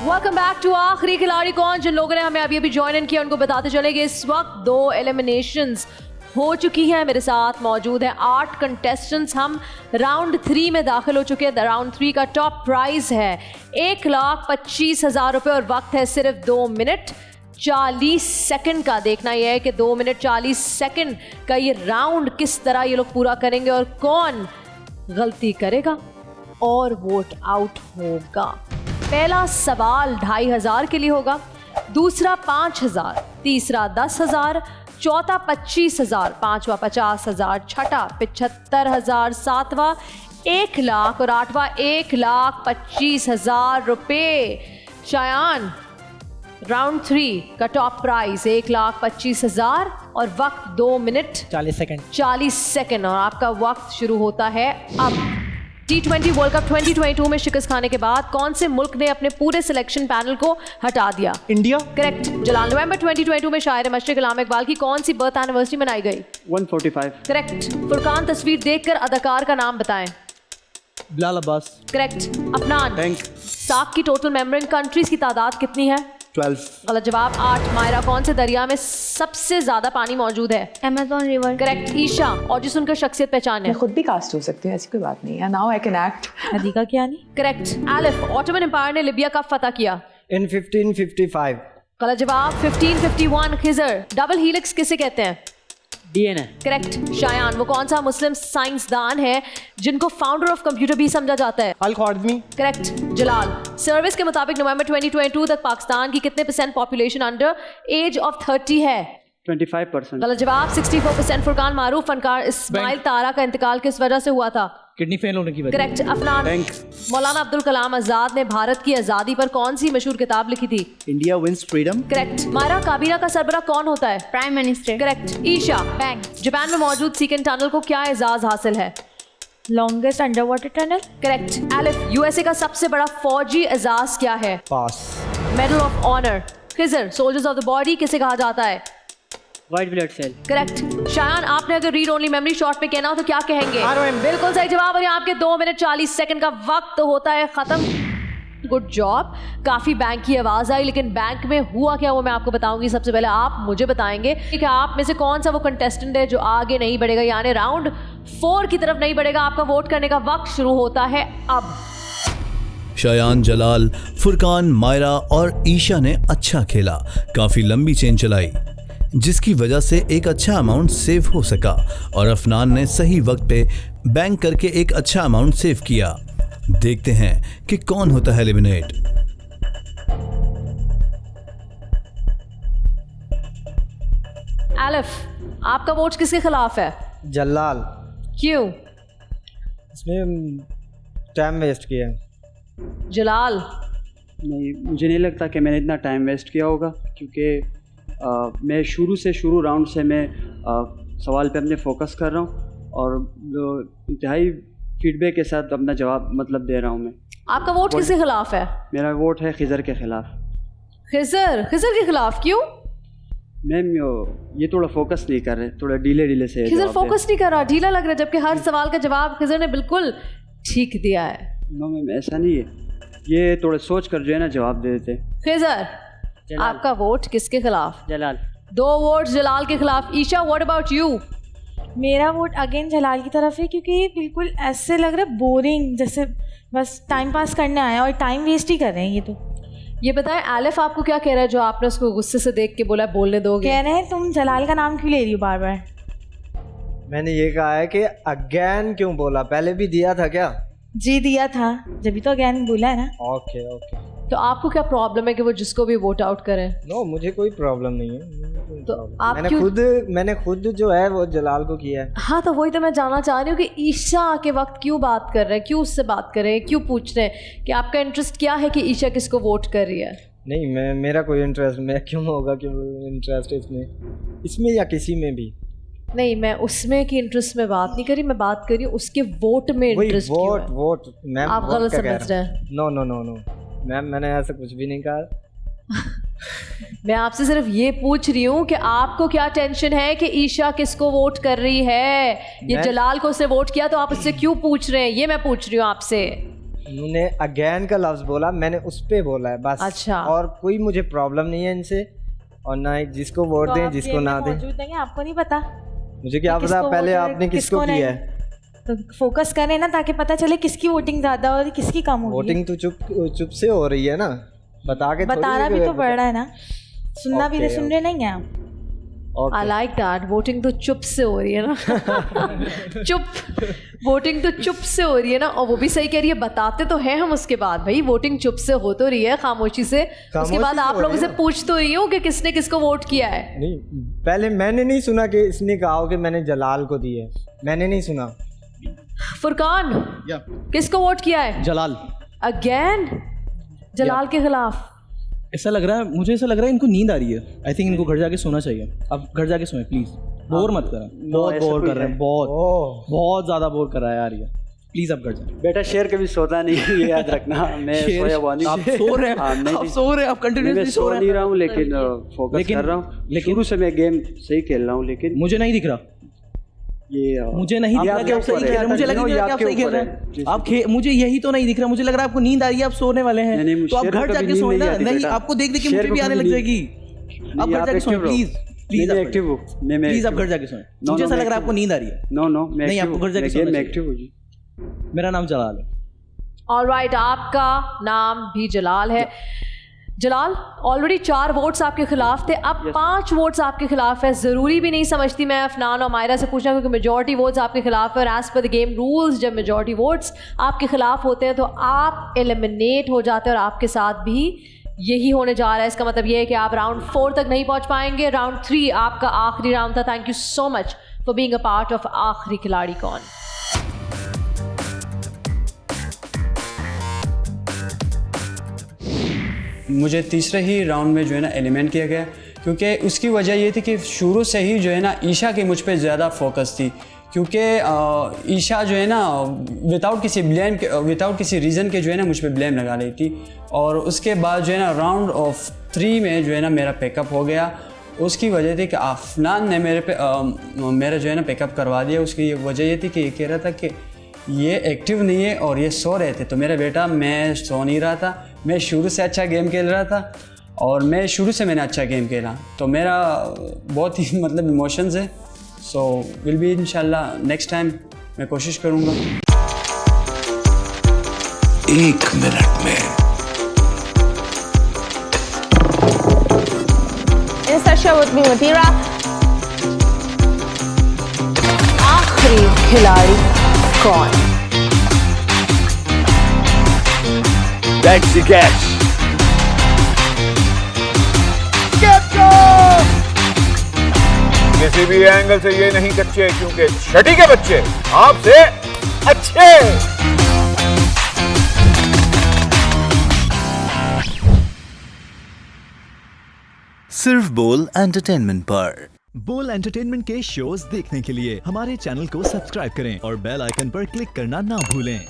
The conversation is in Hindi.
वेलकम बैक टू आखिरी खिलाड़ी कौन। जिन लोगों ने हमें अभी अभी ज्वाइन इन किया उनको बताते चलेंगे इस वक्त 2 एलिमिनेशंस हो चुकी हैं। मेरे साथ मौजूद हैं 8 कंटेस्टेंट्स। हम राउंड 3 में दाखिल हो चुके हैं। राउंड 3 का टॉप प्राइज है 1,25,000 रुपये और वक्त है सिर्फ 2 मिनट 40 सेकंड का। देखना यह है कि 2 मिनट 40 सेकंड का ये राउंड किस तरह ये लोग पूरा करेंगे और कौन गलती करेगा और वोट आउट होगा। पहला सवाल 2,500 के लिए होगा, दूसरा 5,000, तीसरा 10,000, चौथा 25,000, पांचवा 50,000, छठा 75,000, सातवां 1 लाख और आठवां 1,25,000 रुपये। शायान, राउंड 3 का टॉप प्राइज 1,25,000 और वक्त 2 मिनट 40 सेकंड और आपका वक्त शुरू होता है अब। T20 वर्ल्ड कप 2022 में शिकस्त खाने के बाद कौन से मुल्क ने अपने पूरे सिलेक्शन पैनल को हटा दिया? इंडिया। करेक्ट। जलाल, नवंबर 2022 में शायर मशरिक गुलाम इकबाल की कौन सी बर्थ एनिवर्सरी मनाई गई? 145। करेक्ट। फुरकान, तस्वीर देखकर अदाकार का नाम बताएं। बिलाल अब्बास। करेक्ट। अफनान, साक की टोटल मेंबरिंग कंट्रीज की तादाद कितनी है? 12। गलत जवाब। 8। मायरा, कौन से दरिया में सबसे ज्यादा पानी मौजूद है? Amazon river. करेक्ट। ईशा, और जो सुनकर शख्सियत पहचाने। मैं खुद भी कास्ट हो सकती हूँ, ऐसी कोई बात नहीं है। Now I can act. नदीका क्या नहीं? करेक्ट। आलिफ, ऑटोमन एम्पायर ने लिबिया कब फतह किया? इन 1555। गलत जवाब। 1551। खिजर, डबल हीलिक्स किसे कहते हैं? DNA। करेक्ट। शायान, वो कौन सा मुस्लिम साइंसदान है जिनको फाउंडर ऑफ कंप्यूटर भी समझा जाता है? अल ख्वारिज़मी। करेक्ट। जलाल, सर्विस के मुताबिक नवंबर 2022 तक पाकिस्तान की कितने % पॉपुलेशन अंडर एज ऑफ 30 है? 25%। गलत जवाब। 64%। फुरकान, मारूफ फनकार इस्माइल तारा का इंतकाल किस वजह से हुआ था? किडनी फेल होने की वजह। करेक्ट। अफनान, मौलाना अब्दुल कलाम आजाद ने भारत की आज़ादी पर कौन सी मशहूर किताब लिखी थी? India wins freedom. Correct. Maira, काबीना का सरबरा कौन होता है? Prime minister. Correct. Esha, bank. Japan में मौजूद सीकेन टनल को क्या एजाज हासिल है? Longest under water tunnel. Correct. Alif, USA का सबसे बड़ा फौजी एजाज क्या है? Pass. Medal of honour. Khizar, soldiers of the body किसे कहा जाता है? White blood cell. Correct. Shayan, आपने अगर रीड ओनली मेमोरी शॉर्ट में कहना हो तो क्या कहेंगे? ROM। बिल्कुल सही जवाब और यहाँ आपके 2 मिनट 40 सेकंड का वक्त होता है खत्म। Good job. काफी बैंक की आवाज आई, लेकिन बैंक में हुआ क्या वो मैं आपको बताऊंगी। सबसे पहले आप मुझे बताएंगे कि आप में से कौन सा वो कंटेस्टेंट है जो आगे नहीं बढ़ेगा, यानी राउंड 4 की तरफ नहीं बढ़ेगा। आपका वोट करने का वक्त शुरू होता है अब। शायान, जलाल, फुरकान, मायरा और ईशा ने अच्छा खेला, काफी लंबी चेन चलाई जिसकी वजह से एक अच्छा अमाउंट सेव हो सका और अफनान ने सही वक्त पे बैंक करके एक अच्छा अमाउंट सेव किया। देखते हैं कि कौन होता है एलिमिनेट। एलिफ, आपका वोट किसके खिलाफ है? जलाल। क्यों? इसमें टाइम वेस्ट किया। जलाल, नहीं, मुझे नहीं लगता कि मैंने इतना टाइम वेस्ट किया होगा, क्योंकि मैं शुरू राउंड से मैं सवाल पे अपने फोकस कर रहा हूँ और इंतहाई फीडबैक के साथ अपना जवाब दे रहा हूँ मैं। आपका वोट किसके खिलाफ है? मेरा वोट है खिजर के खिलाफ। खिजर के खिलाफ क्यों? मैम, ये थोड़ा फोकस नहीं कर रहे, थोड़ा ढीले से खिजर फोकस नहीं कर रहा, ढीला लग रहा है, जबकि हर सवाल का जवाब खिजर ने बिल्कुल ठीक दिया है। नो मैम, ऐसा नहीं है, ये थोड़ा सोच कर जो है ना जवाब दे देते। खिजर, आपका वोट किसके खिलाफ? जलाल। 2 वोट जलाल के खिलाफ। Isha, what about you? मेरा वोट अगेन जलाल की तरफ है, क्योंकि ये बिल्कुल ऐसे लग रहा है बोरिंग, जैसे बस टाइम पास करने आया और टाइम वेस्ट ही कर रहे हैं ये तो। ये बताएं, आलिफ आपको क्या कह रहा है जो आपने उसको गुस्से से देख के बोला बोलने दोगे? कह रहे हैं तुम जलाल का नाम क्यों ले रही हो बार बार? मैंने ये कहा है कि अगेन क्यों बोला, पहले भी दिया था क्या? जी दिया था, जब भी तो अगेन बोला है ना। ओके। तो आपको क्या प्रॉब्लम है कि वो जिसको भी वोट आउट करें? नो, मुझे कोई प्रॉब्लम नहीं है। तो आप मैंने खुद जो है वो जलाल को किया है। हाँ, तो वही तो मैं जानना चाह रही हूँ कि ईशा के वक्त क्यों बात कर रहे हैं, क्यों उससे बात कर रहे हैं, क्यों पूछ रहे हैं कि आपका इंटरेस्ट क्या है कि ईशा किसको वोट कर रही है? नहीं, मेरा कोई इंटरेस्ट, मैं क्यों होगा कि इंटरेस्ट इसमें या किसी में भी नहीं। मैं उसमें की इंटरेस्ट में बात नहीं करी, मैं बात करी उसके वोट में इंटरेस्ट। वोट मैम, आप गलत समझ रहे हैं। नो मैम, मैंने ऐसा कुछ भी नहीं कहा। मैं आपसे सिर्फ ये पूछ रही हूँ कि आपको क्या टेंशन है कि ईशा किसको वोट कर रही है? ये जलाल को उसने वोट किया तो आप उससे क्यों पूछ रहे हैं? ये मैं पूछ रही हूँ आपसे। उन्होंने अगेन का लफ्ज बोला, मैंने उस पे बोला है बस। अच्छा। और कोई मुझे प्रॉब्लम नहीं है इनसे, और ना ही जिसको वोट तो दें आप जिसको गेम ना में दें। मौजूद नहीं है, आपको नहीं पता मुझे क्या कि पता किसको पहले वोट आपने किसको किसको नहीं। किया है। तो फोकस करें ना, ताकि पता चले किसकी वोटिंग ज़्यादा और किसकी कम होगी। वोटिंग तो चुप से हो रही है ना, बता के थोड़ी बताना भी है तो कि- पड़ रहा है ना, सुनना भी Okay, सुन रहे नहीं है आप। Okay. I like that, voting तो चुप से हो रही है ना। चुप, वोटिंग तो चुप से हो रही है ना, और वो भी सही कह रही है, बताते तो हैं हम उसके बाद, भाई वोटिंग चुप से हो तो रही है खामोशी से, उसके खामोशी बाद से आप हो लोगों रही से है। पूछ तो रही हो कि किसने किसको वोट किया है। नहीं, पहले मैंने नहीं सुना कि इसने कहा हो कि मैंने जलाल को दी है, मैंने नहीं सुना। फुरकान, या किसको वोट किया है? जलाल। अगेन जलाल के खिलाफ? ऐसा लग रहा है, मुझे ऐसा लग रहा है इनको नींद आ रही है। आई थिंक इनको घर जाके सोना चाहिए। अब घर जाके सोएं प्लीज, बोर मत करें। बहुत ऐसा बोर कोई कर रहे हैं, है। बहुत बहुत ज़्यादा बोर कर रहा है यार ये। प्लीज अब घर जाए। बेटा शेर कभी सोता नहीं है, ये याद रखना। मैं सोया हुआ नहीं। आप सो रहे हाँ, हैं, नहीं, आप सो रहे हैं, आप मैं कंटिन्यूसली सो सो रहे नहीं हैं। रहा हूँ, लेकिन फोकस लेकिन- कर रहा हूँ। लेकिन- शुरू से मैं गेम सही खेल रहा हूँ, लेकिन मुझे नहीं दिख रहा, ये मुझे नहीं दिख रहा कि आप सही खेल रहे हैं। मुझे लग रहा है कि आप सही खेल रहे हैं। आप मुझे यही तो नहीं दिख रहा। मुझे लग रहा है आपको नींद आ रही है, आप सोने वाले हैं। नहीं, तो आप शेर को घर कभी जाके नींद सोए नहीं ना। आती नहीं, बेटा। आपको देख देख के शेर मुझे को भी आने कभी लग नींद- जाएगी। आप नहीं, घर आप जाके सोए active रहो। प्लीज, प्लीज मैं एक्टिव हूँ। प्लीज आप घर जाके सोए। मुझे ऐसा लग रहा है आपको नींद आ रही है। नो नो, मैं नहीं, active आपको हूँ। घर जाके मैं सोना गेम में चाहिए। एक्टिव हूँ जी। मेरा नाम जलाल है। ऑलराइट, आपका नाम भी जलाल है। जलाल, ऑलरेडी 4 वोट्स आपके खिलाफ थे, अब 5 वोट्स आपके खिलाफ है। ज़रूरी भी नहीं समझती मैं अफनान और मायरा से पूछना, क्योंकि मेजॉरिटी वोट्स आपके खिलाफ है, और as per the game rules जब मेजॉरिटी वोट्स आपके खिलाफ होते हैं तो आप एलिमिनेट हो जाते हैं, और आपके साथ भी यही होने जा रहा है। इसका मतलब ये है कि आप राउंड 4 तक नहीं पहुंच पाएंगे। राउंड 3 आपका आखिरी राउंड था। Thank you so much for being a part of आखिरी खिलाड़ी कौन। मुझे तीसरे ही राउंड में जो है ना एलिमिनेट किया गया, क्योंकि उसकी वजह ये थी कि शुरू से ही जो है ना ईशा की मुझ पे ज़्यादा फोकस थी, क्योंकि ईशा जो है ना विदाउट किसी ब्लेम के, विदाउट किसी रीज़न के जो है ना मुझ पे ब्लेम लगा रही थी। और उसके बाद जो है ना राउंड ऑफ 3 में जो है ना मेरा पिकअप हो गया। उसकी वजह थी कि अफनान ने मेरा जो है ना पिकअप करवा दिया। उसकी वजह ये थी कि ये कह रहा था कि ये एक्टिव नहीं है और ये सो रहे थे। तो मेरा बेटा, मैं सो नहीं रहा था, मैं शुरू से अच्छा गेम खेल रहा था, और मैंने अच्छा गेम खेला, तो मेरा बहुत ही मतलब इमोशंस है। सो विल बी इंशाल्लाह नेक्स्ट टाइम मैं कोशिश करूँगा। 1 मिनट में Instashow with me Matira. आखिरी खिलाड़ी कौन? That's the catch. किसी भी एंगल से ये नहीं कच्चे, क्योंकि छठी के बच्चे आपसे अच्छे। सिर्फ बोल एंटरटेनमेंट पर। बोल एंटरटेनमेंट के शोज देखने के लिए हमारे चैनल को सब्सक्राइब करें और बेल आइकन पर क्लिक करना ना भूलें।